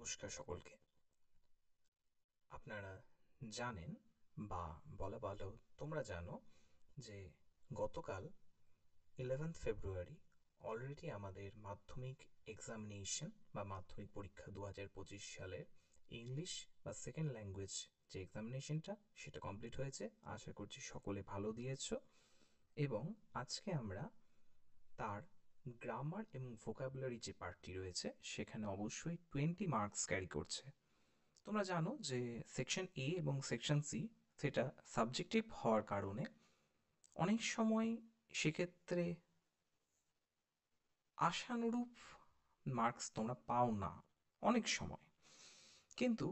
নমস্কার সকলকে। আপনারা জানেন বা বলা ভালো তোমরা জানো যে গতকাল 11th ফেব্রুয়ারি অলরেডি আমাদের মাধ্যমিক এক্সামিনেশন বা মাধ্যমিক পরীক্ষা 2025 সালের ইংলিশ বা সেকেন্ড ল্যাঙ্গুয়েজ যে এক্সামিনেশনটা সেটা কমপ্লিট হয়েছে। আশা করছি সকলে ভালো দিয়েছো এবং আজকে আমরা তার গ্রামার এবং ভোকাবুলারি যে পার্টটি রয়েছে সেখানে অবশ্যই 20 মার্কস ক্যারি করছে। তোমরা জানো যে সেকশন এ এবং সেকশন সি সেটা সাবজেক্টিভ হওয়ার কারণে অনেক সময় সেক্ষেত্রে আশানুরূপ মার্কস তোমরা পাও না অনেক সময়, কিন্তু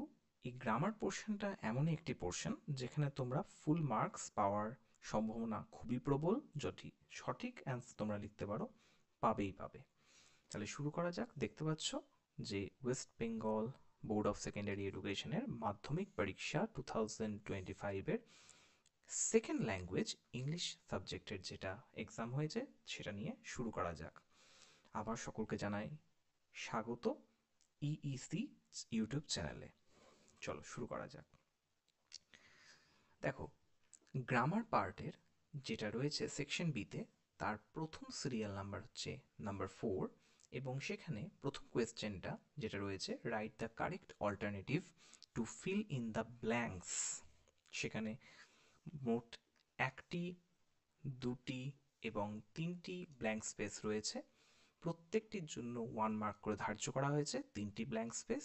এই গ্রামার পোর্শনটা এমনই একটি পোর্শন যেখানে তোমরা ফুল মার্কস পাওয়ার সম্ভাবনা খুবই প্রবল। যদি সঠিক অ্যান্সার তোমরা লিখতে পারো পাবেই পাবে। তাহলে শুরু করা যাক। দেখতে পাচ্ছ যে West Bengal board of secondary এডুকেশনের মাধ্যমিক পরীক্ষা 2025-এর সেকেন্ড ল্যাঙ্গুয়েজ ইংলিশ সাবজেক্টের যেটা এক্সাম হয়েছে সেটা নিয়ে শুরু করা যাক। আবার সকলকে জানাই স্বাগত ইইসি ইউটিউব চ্যানেলে। চলো শুরু করা যাক। দেখো, গ্রামার পার্টের যেটা রয়েছে সেকশন বিতে তার প্রথম সিরিয়াল নাম্বার হচ্ছে নাম্বার 4 এবং সেখানে প্রথম কোয়েশ্চেনটা যেটা রয়েছে right the correct alternative to fill in the blanks. সেখানে মোট একটি, দুটি এবং তিনটি ব্ল্যাঙ্ক স্পেস রয়েছে। প্রত্যেকটির জন্য 1 মার্ক করে ধার্য করা হয়েছে, তিনটি ব্ল্যাঙ্ক স্পেস।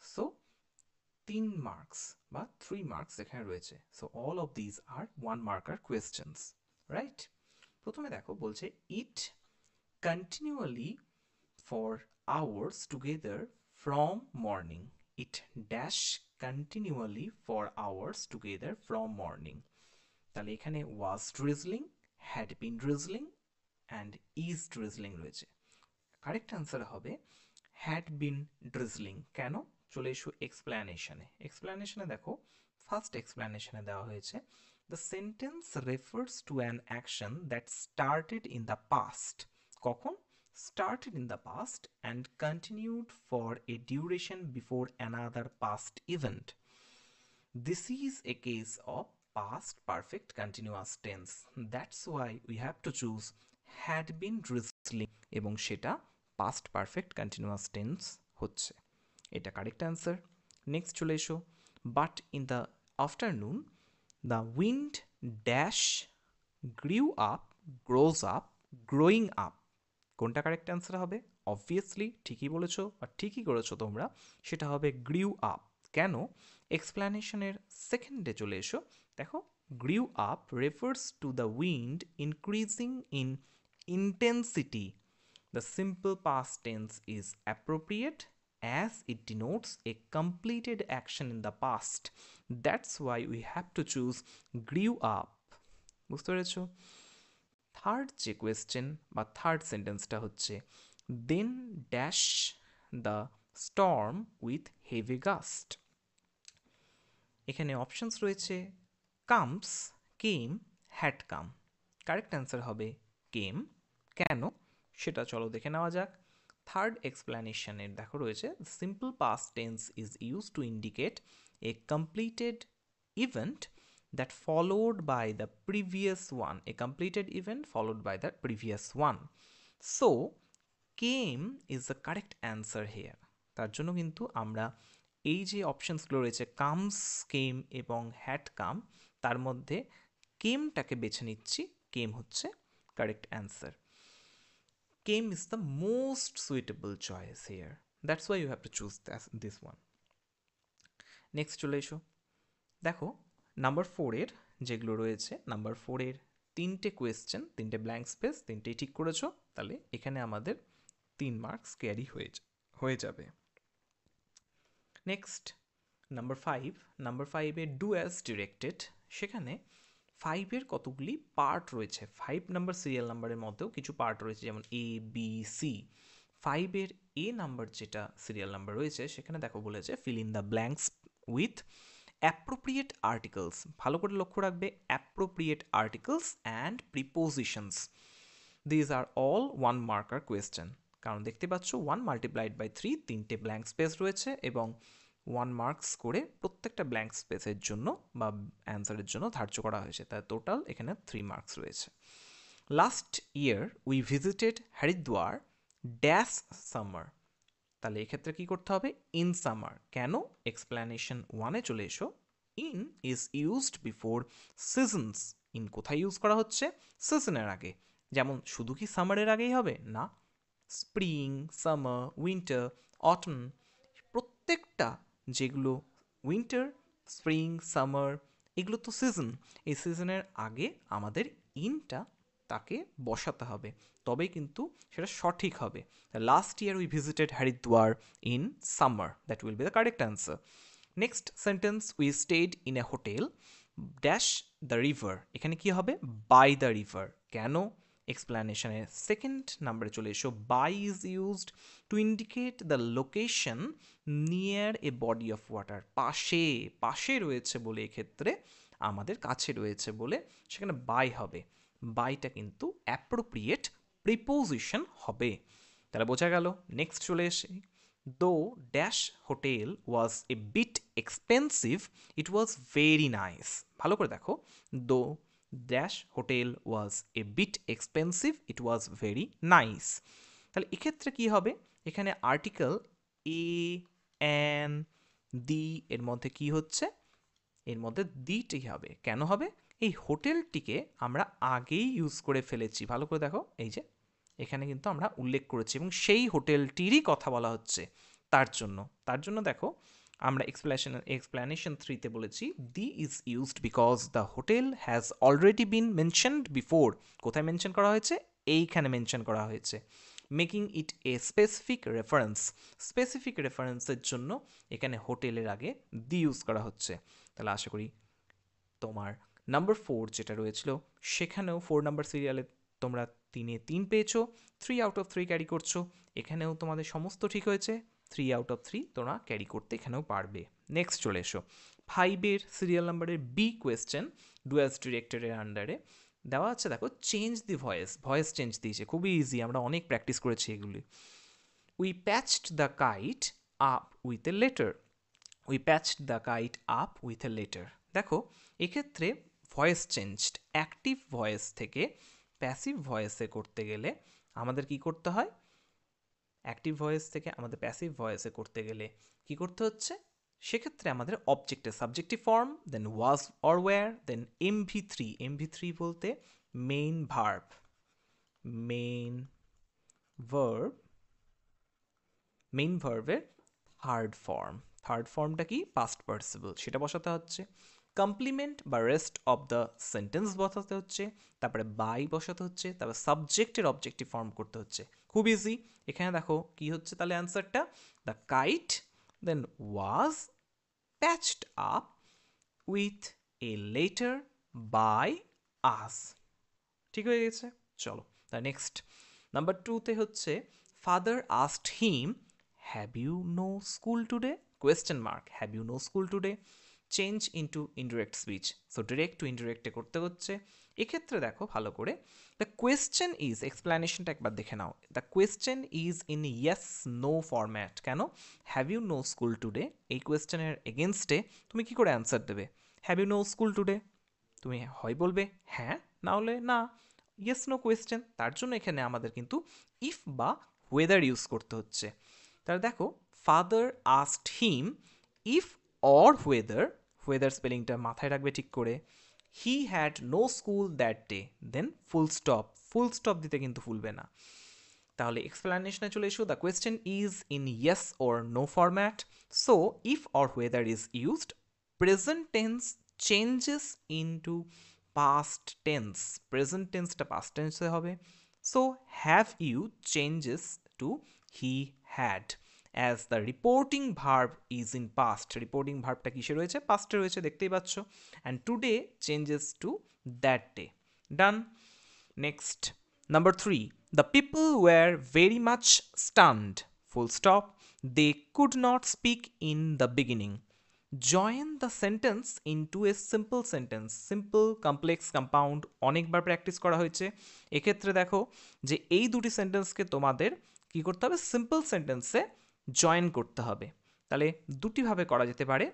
সো 3 মার্কস বা 3 মার্কস এখানে রয়েছে। So all of this are 1 marker questions, right? প্রথমে দেখো বলছে it continually for hours together from morning. It dash continually for hours together from morning. তাহলে এখানে was drizzling, had been drizzling and is drizzling রয়েছে। Correct answer হবে had been drizzling. কেন? চলে এসো এক্সপ্ল্যানেশনে। এক্সপ্ল্যানেশনে দেখো, ফার্স্ট এক্সপ্ল্যানেশনে দেওয়া হয়েছে the sentence refers to an action that started in the past. কখন? Started in the past and continued for a duration before another past event. This is a case of past perfect continuous tense. That's why we have to choose had been drizzling এবং সেটা past perfect continuous tense হচ্ছে। এটা correct answer. Next চলে এসো, but in the afternoon the wind dash grew up, grows up, growing up. কোনটা correct answer হবে? Obviously ঠিকই বলেছো বা ঠিকই করেছো তোমরা, সেটা হবে গ্রিউ আপ। কেন? এক্সপ্ল্যানেশনের সেকেন্ডে চলে এসো। দেখো, grew up refers to the wind increasing in intensity. The simple past tense is appropriate as it denotes a completed action in the past. That's why we have to choose grew up. বুঝতে পেরেছো? Third যে question বা third সেন্টেন্সটা হচ্ছে then dash the storm with heavy gust. এখানে options রয়েছে comes, came, had come. Correct answer হবে came. কেন সেটা চলো দেখে নেওয়া যাক। থার্ড এক্সপ্ল্যানেশনের দেখো রয়েছে simple past tense is use to indicate A completed event that followed by the previous one, a completed event followed by the previous one. So came is the correct answer here. তার জন্য কিন্তু আমরা এই যে অপশনসগুলো রয়েছে comes, কেম এবং had come, তার মধ্যে কেমটাকে বেছে নিচ্ছি। কেম হচ্ছে correct answer. Came is the most suitable choice here. That's why you have to choose this one. Next চলে এসো। দেখো, নাম্বার 4-এর যেগুলো রয়েছে, নাম্বার 4-এর তিনটে কোয়েশ্চেন, তিনটে ব্ল্যাঙ্ক স্পেস, তিনটেই ঠিক করেছো। তাহলে এখানে আমাদের 3 মার্কস ক্যারি হয়ে যাবে। Next number 5। নাম্বার 5-এ ডু অ্যাজ ডিরেক্টেড। সেখানে 5-এর কতগুলি পার্ট রয়েছে। 5 নাম্বার সিরিয়াল নাম্বারের মধ্যেও কিছু পার্ট রয়েছে, যেমন এ, বি, সি। 5-এর এ নাম্বার যেটা সিরিয়াল নাম্বার রয়েছে সেখানে দেখো বলেছে fill in the blanks with appropriate articles. ভালো করে লক্ষ্য রাখবে, appropriate articles and prepositions. These are all 1 marker question. কারণ দেখতে পাচ্ছ 1 মাল্টিপ্লাইড বাই 3 তিনটে ব্ল্যাঙ্ক স্পেস রয়েছে এবং 1 মার্কস করে প্রত্যেকটা ব্ল্যাঙ্ক স্পেসের জন্য বা অ্যান্সারের জন্য ধার্য করা হয়েছে, তাই টোটাল এখানে 3 মার্কস রয়েছে। Last year we visited Haridwar dash summer, তাহলে এক্ষেত্রে কি করতে হবে? In summer. কেন? এক্সপ্লেনেশন 1-এ চলে এসো। In is used before seasons. In কোথায় ইউজ করা হচ্ছে? সিজনের আগে। যেমন শুধু কি সামারের আগেই হবে? না, স্প্রিং, সামার, উইন্টার, অটন, প্রত্যেকটা যেগুলো উইন্টার, স্প্রিং, সামার এগুলো তো সিজন, এই সিজনের আগে আমাদের ইনটা তাকে বসাতে হবে, তবেই কিন্তু সেটা সঠিক হবে। Last year we visited Haridwar in summer, that will be the correct answer. Next sentence, we stayed in a hotel dash the river, এখানে কি হবে? By the river. কেন? এক্সপ্লেনেশনের সেকেন্ড নাম্বারে চলে এসো। By is used to indicate the location near a body of water, পাশে, পাশে রয়েছে বলে এক্ষেত্রে আমাদের কাছে রয়েছে বলে সেখানে বাই হবে। বাইটা কিন্তু অ্যাপ্রোপ্রিয়েট প্রিপোজিশন হবে, তাহলে বোঝা গেল। নেক্সট চলে এসে, though dash hotel was a bit expensive it was very nice. ভালো করে দেখো, though dash hotel was a bit expensive it was very nice. তাহলে এক্ষেত্রে কি হবে? এখানে আর্টিকেল এ, অ্যান, দি এর মধ্যে কি হচ্ছে? এর মধ্যে দিটি হবে। কেন হবে? এই হোটেলটিকে আমরা আগেই ইউজ করে ফেলেছি। ভালো করে দেখো, এই যে এখানে কিন্তু আমরা উল্লেখ করেছি এবং সেই হোটেলটিরই কথা বলা হচ্ছে, তার জন্য দেখো আমরা এক্সপ্লেনেশন 3-তে বলেছি the is used because the hotel has already been mentioned before. কোথায় মেনশন করা হয়েছে? এইখানে মেনশন করা হয়েছে। Making it a specific reference, specific রেফারেন্সের জন্য এখানে হোটেলের আগে দি ইউজ করা হচ্ছে। তাহলে আশা করি তোমার নাম্বার 4 যেটা রয়েছিল সেখানেও 4 নাম্বার সিরিয়ালে তোমরা 3-এ 3 পেয়েছো, 3 আউট অফ 3 ক্যারি করছো। এখানেও তোমাদের সমস্ত ঠিক হয়েছে, 3 আউট অফ 3 তোমরা ক্যারি করতে এখানেও পারবে। নেক্সট চলে এসো 5-এর সিরিয়াল নাম্বারের বি কোয়েশ্চেন, ডুয়াস ডিরেক্টরের আন্ডারে দেওয়া আছে। দেখো, change the voice, voice change দিয়েছে, খুবই ইজি, আমরা অনেক প্র্যাকটিস করেছি এগুলি। We patched the kite up with a letter, we patched the kite up with a letter. দেখো এক্ষেত্রে ভয়েস চেঞ্জড, অ্যাক্টিভ ভয়েস থেকে প্যাসিভ ভয়েসে করতে গেলে আমাদের কি করতে হয়? অ্যাক্টিভ ভয়েস থেকে আমাদের প্যাসিভ ভয়েসে করতে গেলে কি করতে হচ্ছে? সেক্ষেত্রে আমাদের অবজেক্টের subjective form, then was or wire, দেন এমভি3, এমভি3 বলতে main verb, main verb, main ভার্বের থার্ড ফর্ম, থার্ড ফর্মটা কি? পাস্ট পার্টিসিপল, সেটা বসাতে হচ্ছে। কমপ্লিমেন্ট বা রেস্ট অফ দ্য সেন্টেন্স বসাতে হচ্ছে, তারপরে বাই বসাতে হচ্ছে, তারপরে সাবজেক্টের অবজেক্টিভ ফর্ম করতে হচ্ছে। খুব ইজি। এখানে দেখো কি হচ্ছে তাহলে অ্যান্সারটা, the kite then was patched up with a letter by us. ঠিক হয়ে গেছে। চলো তার নেক্সট নাম্বার 2-তে হচ্ছে, father asked him have you no school today, question mark, have you no school today, change into indirect speech, so direct to ইনডিরেক্টে করতে হচ্ছে। এক্ষেত্রে দেখো ভালো করে, দ্য কোয়েশ্চেন ইজ, এক্সপ্লেনেশনটা একবার দেখে নাও, the question is in yes no format. কেন? Have you no school today, এই কোয়েশ্চেনের এগেনস্টে তুমি কি করে অ্যান্সার দেবে? Have you no school today, তুমি হয় বলবে হ্যাঁ, না হলে না, ইয়েস নো কোয়েশ্চেন, তার জন্য এখানে আমাদের কিন্তু ইফ বা ওয়েদার ইউজ করতে হচ্ছে। তাহলে দেখো, father asked him if or whether, whether স্পেলিংটা মাথায় রাখবে ঠিক করে, he had no school that day, then full stop, full stop দিতে কিন্তু ভুলবে না। তাহলে এক্সপ্লেনেশনে চলে এসো, the question is in yes or no format, so if or whether is used, present tense changes into past tense, present টেন্সটা past টেন্সে হবে, so have you changes to he had, as the reporting verb is in past, reporting ভার্বটা কিসে রয়েছে? পাস্টে রয়েছে, দেখতেই পাচ্ছ, and today changes to that day. Done. Next number 3, the people were very much stunned, full stop, they could not speak in the beginning, join the sentence into a simple sentence, simple, complex, compound অনেকবার practice করা হয়েছে। এক্ষেত্রে দেখো যে এই দুটি সেন্টেন্সকে তোমাদের কি করতে হবে, সিম্পল সেন্টেন্সে জয়েন করতে হবে। তাহলে দুটিভাবে করা যেতে পারে,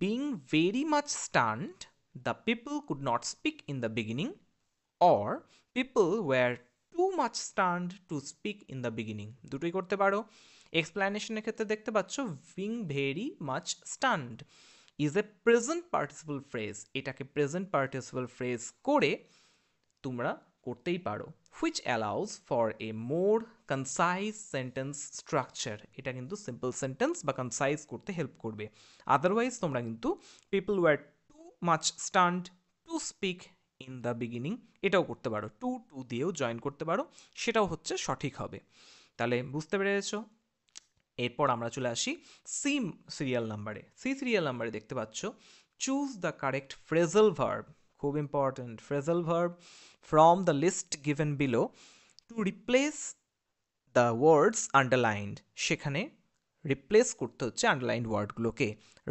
being very much stand the people could not speak in the beginning, or people were too much stand to speak in the beginning, দুটোই করতে পারো। এক্সপ্লেনেশনের ক্ষেত্রে দেখতে পাচ্ছ being very much stand is a present participle phrase, এটাকে present participle phrase করে তোমরা করতেই পারো, which allows for a more concise sentence structure, এটা কিন্তু সিম্পল সেন্টেন্স বা কনসাইজ করতে হেল্প করবে। আদারওয়াইজ তোমরা কিন্তু people were too much stand to speak in the beginning এটাও করতে পারো, টু দিয়েও জয়েন করতে পারো, সেটাও হচ্ছে সঠিক হবে। তাহলে বুঝতে পেরেছো। এরপর আমরা চলে আসি সি সিরিয়াল নাম্বারে। সি সিরিয়াল নাম্বারে দেখতে পাচ্ছ choose the correct phrasal verb, খুব important, phrasal verb from the list given below to replace the words underlined, সেখানে রিপ্লেস করতে হচ্ছে আন্ডারলাইন্ড ওয়ার্ডগুলোকে।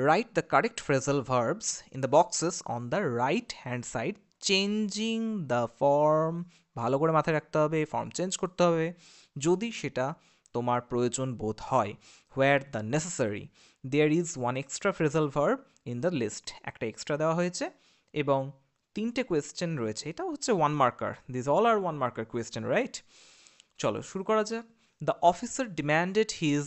Write the correct phrasal verbs in the boxes on the right hand side, changing the form, ভালো করে মাথায় রাখতে হবে, form change করতে হবে যদি সেটা তোমার প্রয়োজন বোধ হয়। Where the necessary there is one extra phrasal verb in the list, একটা এক্সট্রা দেওয়া হয়েছে এবং 3টে কোয়েশ্চেন রয়েছে, এটা হচ্ছে 1 marker, this all are 1 marker question, right? চলো শুরু করা যাক। The officer demanded his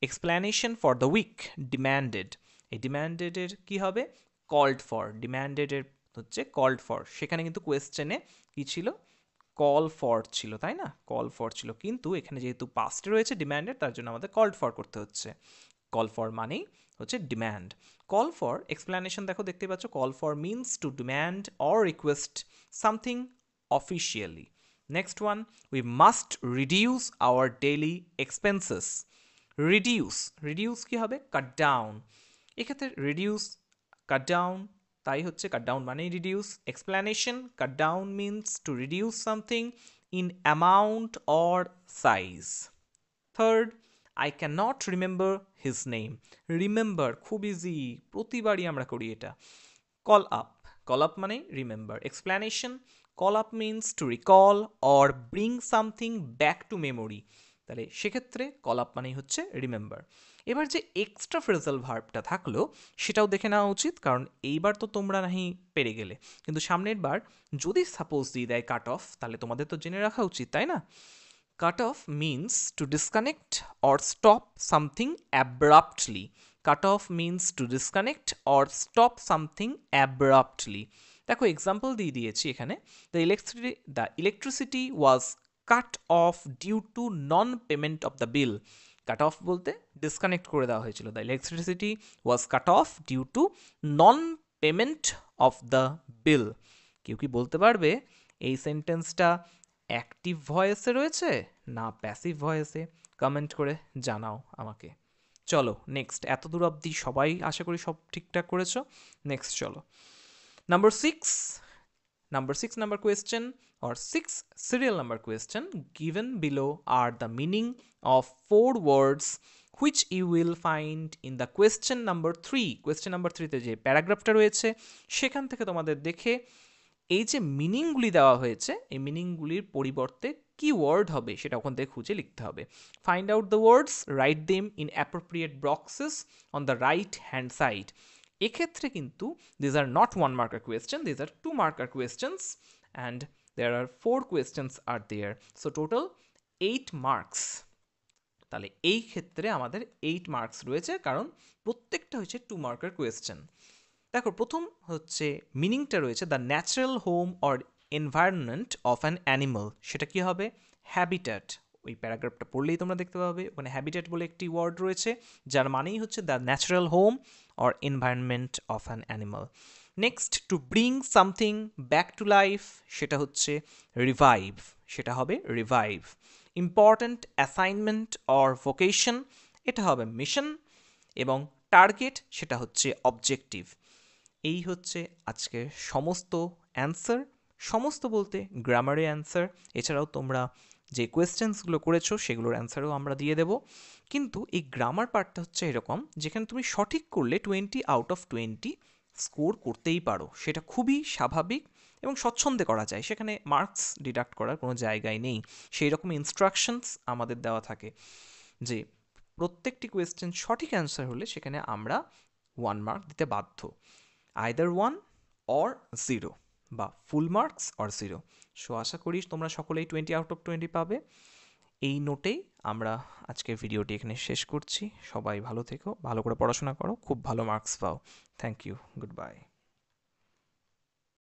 explanation for the week, demanded, এই ডিম্যান্ডেডের কি হবে, কল্ড ফর, ডিম্যান্ডেডের হচ্ছে কল্ড ফর, সেখানে কিন্তু কোয়েশ্চেনে কি ছিল, কল ফর ছিল, তাই না, কল ফর ছিল, কিন্তু এখানে যেহেতু পাস্টে রয়েছে ডিম্যান্ডেড, তার জন্য আমাদের কল্ড ফর করতে হচ্ছে। কল ফর মানেই হচ্ছে ডিম্যান্ড। কল ফর এক্সপ্লেনেশন দেখো, দেখতে পাচ্ছ, call for means to demand or request something officially. Next one, we must reduce our daily expenses, reduce, reduce কি হবে, কাট ডাউন, এক্ষেত্রে রিডিউস কাট ডাউন, তাই হচ্ছে কাট ডাউন মানেই reduce. Explanation, cut down means to reduce something in amount or size. Third, I can not remember his name, remember খুব easy, প্রতিবারই আমরা করি এটা। কল আপ, কল আপ মানে remember. Explanation, call up means to recall or bring something back to memory, তাহলে সেক্ষেত্রে call up মানেই হচ্ছে রিমেম্বার। এবার যে এক্সট্রা ফ্রেজাল ভার্বটা থাকলো সেটাও দেখে নেওয়া উচিত, কারণ এইবার তো তোমরা নাহি পেরে গেলে, কিন্তু সামনের বার যদি সাপোজ দিয়ে দেয় কাট অফ, তাহলে তোমাদের তো জেনে রাখা উচিত, তাই না? Cut off means to disconnect or stop something abruptly. Cut off means to disconnect or stop something abruptly. দেখো এক্সাম্পল দিয়ে দিয়েছি এখানে, the electricity was cut off due to non-payment of the bill. Cut off বলতে disconnect করে দেওয়া হয়েছিল, the electricity was cut off due to non-payment of the bill. কেউ কি বলতে পারবে এই সেন্টেন্সটা অ্যাক্টিভ ভয়েসে রয়েছে না প্যাসিভ ভয়েসে? কমেন্ট করে জানাও আমাকে। চলো নেক্সট, এত দূর অবধি সবাই আশা করি সব ঠিকঠাক করেছো। নেক্সট চলো, number 6 number question or 6 serial number question given below are the meaning of 4 words which you will find in the question number 3. question number 3 তে যে প্যারাগ্রাফটা রয়েছে সেখান থেকে তোমাদের দেখে এই যে মিনিংগুলি দেওয়া হয়েছে এই মিনিংগুলির পরিবর্তে কি ওয়ার্ড হবে সেটা ওখান থেকে খুঁজে লিখতে হবে। Find out the words, write them in appropriate boxes on the right hand side. এক্ষেত্রে কিন্তু these are not 1 marker question, these are 2 marker questions and there are 4 questions are there, so total 8 marks. তাহলে এই ক্ষেত্রে আমাদের 8 marks রয়েছে, কারণ প্রত্যেকটা হচ্ছে 2 মার্কার কোয়েশ্চেন। দেখো প্রথম হচ্ছে মিনিংটা রয়েছে the natural home or environment of an animal, সেটা কি হবে, হ্যাবিট্যাট। ওই প্যারাগ্রাফটা পড়লেই তোমরা দেখতে পাবে ওখানে হ্যাবিট্যাট বলে একটি ওয়ার্ড রয়েছে যার মানেই হচ্ছে the natural home or environment of an animal. Next, to bring something back to life, সেটা হচ্ছে রিভাইভ, সেটা হবে revive. Important assignment or vocation, এটা হবে মিশন। এবং টার্গেট, সেটা হচ্ছে অবজেক্টিভ। এই হচ্ছে আজকে সমস্ত অ্যান্সার, সমস্ত বলতে গ্রামারের অ্যান্সার। এছাড়াও তোমরা যে কোয়েশ্চেন্সগুলো করেছো সেগুলোর অ্যান্সারও আমরা দিয়ে দেব। কিন্তু এই গ্রামার পার্টটা হচ্ছে এরকম যেখানে তুমি সঠিক করলে 20 আউট অফ 20 স্কোর করতেই পারো, সেটা খুবই স্বাভাবিক এবং স্বচ্ছন্দে করা যায়, সেখানে মার্কস ডিডাক্ট করার কোনো জায়গায় নেই। সেই রকম ইনস্ট্রাকশনস আমাদের দেওয়া থাকে যে প্রত্যেকটি কোয়েশ্চেন সঠিক অ্যান্সার হলে সেখানে আমরা 1 মার্ক দিতে বাধ্য, আইদার 1 অর 0, বা ফুল মার্কস অর 0। সো আশা করি তোমরা সকলেই 20/20 পাবে। এই নোটেই আমরা আজকের ভিডিওটি এখানে শেষ করছি। সবাই ভালো থেকো, ভালো করে পড়াশোনা করো, খুব ভালো মার্কস পাও। Thank you, good bye.